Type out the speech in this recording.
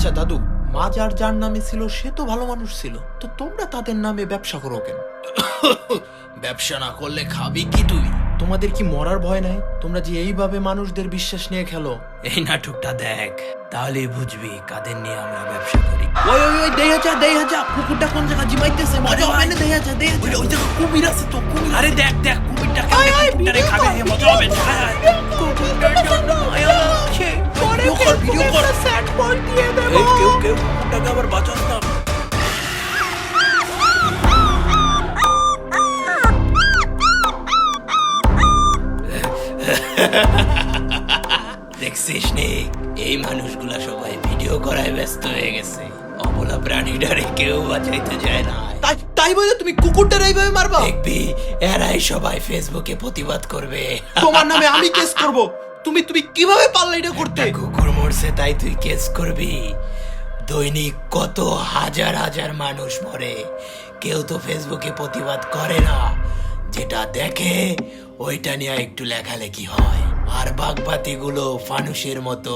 আচ্ছা দাদু, মাজার যার নামে ছিল সে তো ভালো মানুষ ছিল, তো তোমরা তাদের নামে ব্যবসা করো কেন? ব্যবসা না করলে খাবি কি তুই? তোমাদের কি মরার ভয় নাই? তোমরা যে এইভাবে মানুষদের বিশ্বাস নিয়ে খেলো। এই নাটকটা দেখ, তাহলেই বুঝবি কাদের নিয়ে আমরা ব্যবসা করি। ওই ওই ওই দেয়া যা কুকুরটা কোন জায়গা জিমাইতেছে, মজা হবে না। দেয়া যা ওই জায়গা কুমির আছে তো, কুমির। আরে দেখ দেখ কুমিরটা কেমনে কুকুরটারে খাবে, হে মজা হবে। কুকুরটার জন্য ভিডিও কর স্যাড পয়েন্ট দিয়ে দেব। এই কেউ কুকুরটাকে আবার বাঁচাস না। দেখছিস নে, এই মানুষগুলা সবাই ভিডিও করায় ব্যস্ত হয়ে গেছে। অবলা প্রাণীটারে কেউ বাঁচাইতে যায় না। তাই বলে তুমি কুকুরটার এইভাবে মারবা? দেখবি এরাই সবাই ফেসবুকে প্রতিবাদ করবে। তোমার নামে আমি কেস করব। তুমি কিভাবে পারলে এটা করতে? কুকুর মরছে তাই তুই কেস করবি? দৈনিক কত হাজার হাজার মানুষ মরে, কেউ তো ফেসবুকে প্রতিবাদ করে না। যেটা দেখে ওইটা নিয়ে একটু লেখালেখি হয়, আর বাগবাতি গুলো ফানুষের মতো